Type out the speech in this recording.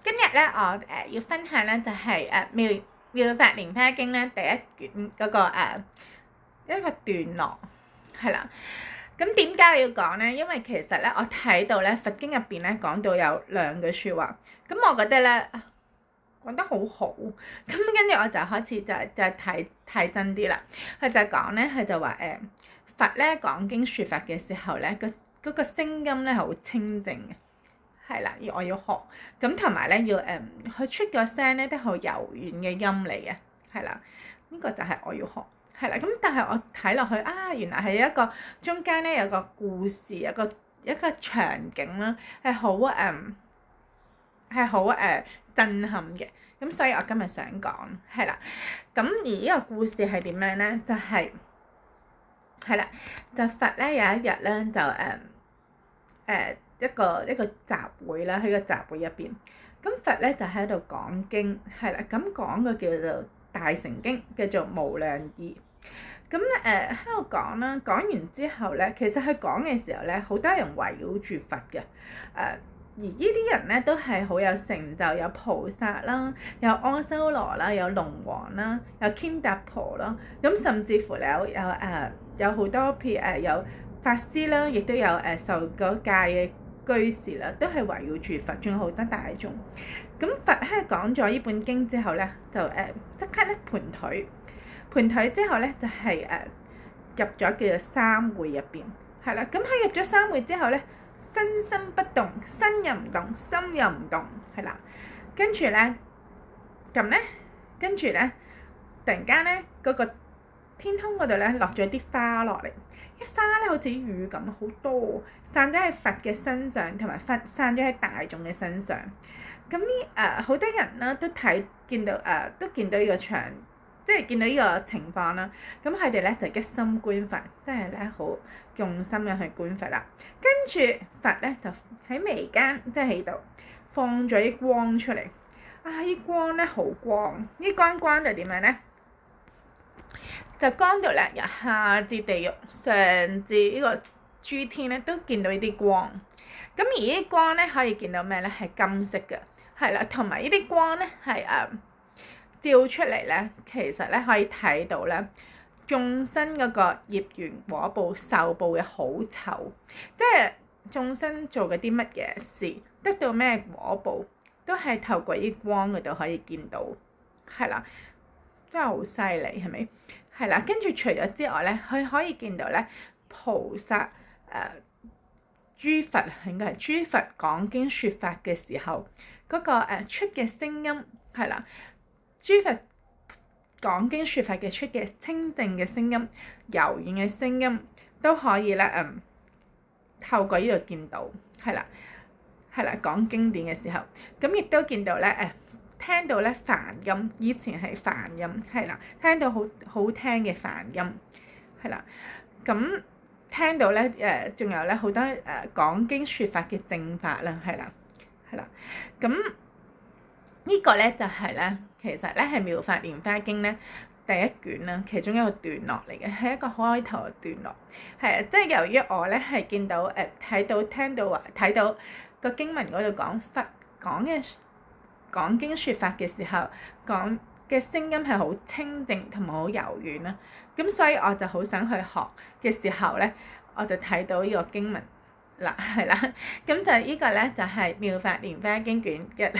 今日咧，我要分享咧就係妙法蓮花經咧第一卷嗰一個段落係啦。咁點解要講咧？因為其實咧，我睇到咧佛經入邊咧講到有兩句説話，咁我覺得咧講得好好，咁跟住我就開始就睇真啲啦。佢就講咧，佢就話佛咧講經説法嘅時候咧，嗰個聲音咧係好清靜嘅。係啦，我要學咁同埋咧要佢出個聲咧都好柔軟嘅音嚟嘅，係啦，呢個就係我要學，係啦。咁但係我睇落去啊，原來係一個中間咧有個故事，一個場景啦，係好震撼嘅。咁所以我今日想講係啦。咁而呢個故事係點樣咧？就係啦，就佛咧有一日咧就一個集會啦，喺個集會入邊，咁佛咧就喺度講經，係啦，咁講個叫做大乘經，叫做無量義。咁喺度講啦，講完之後咧，其實佢講嘅時候咧，好多人圍繞住佛嘅，而呢啲人咧都係好有成就，有菩薩啦，有阿修羅啦，有龍王啦，有犍達婆啦，咁甚至乎有好多譬如有法師啦，亦都有受嗰戒嘅居士啦，都係圍繞住佛，仲有好多大眾。咁佛喺講咗呢本經之後咧，就即刻咧盤腿之後咧就係入咗叫做三會入邊，係啦。咁喺入咗三會之後咧，身心不動，身又唔動，心又唔動，係啦。跟住咧，突然間咧嗰個天空嗰度咧落咗啲花落嚟。啲花咧好似雨咁，好多散咗喺佛嘅身上，同埋散咗喺大眾嘅身上。咁呢好多人啦都見到呢個場，即係見到呢個情況啦。咁佢哋咧就一心觀佛，即係咧好用心嘅去觀佛啦。跟住佛咧就喺眉間，即係喺度放咗啲光出嚟。啲光咧好光，呢光就點樣咧？就光到咧，由下至地獄，上至呢個諸天咧，都見到呢啲光。咁而呢啲光咧，可以見到咩咧？係金色嘅，係啦，同埋呢啲光咧係照出嚟咧，其實咧可以睇到咧眾生嗰個業緣果報受報嘅好醜，即係眾生做嗰啲乜嘢事，得到咩果報，都係透過呢啲光嗰度可以見到，係啦，真係好犀利，係咪？係啦，跟住除咗之外咧，佢可以見到咧菩薩諸佛應該係諸佛講經説法嘅時候，嗰個出嘅聲音係啦，諸佛講經説法嘅出嘅清靜嘅聲音、柔軟嘅聲音都可以咧透過呢度見到，係啦講經典嘅時候，咁亦都見到咧聽到咧梵音，以前係梵音，係啦，聽到好好聽嘅梵音，係啦，咁聽到咧仲有咧好多講經説法嘅正法啦，係啦，咁呢個咧就係咧，其實咧係《妙法蓮華經》咧第一卷啦，其中一個段落嚟嘅，係一個開頭嘅段落，係即係由於我咧係見到睇到個經文嗰度講佛講經説法嘅時候，講嘅聲音係好清靜同埋好柔軟啦。咁所以我就好想去學嘅時候咧，我就睇到呢個經文啦，係啦。咁就呢個咧就係《妙法蓮華經》卷一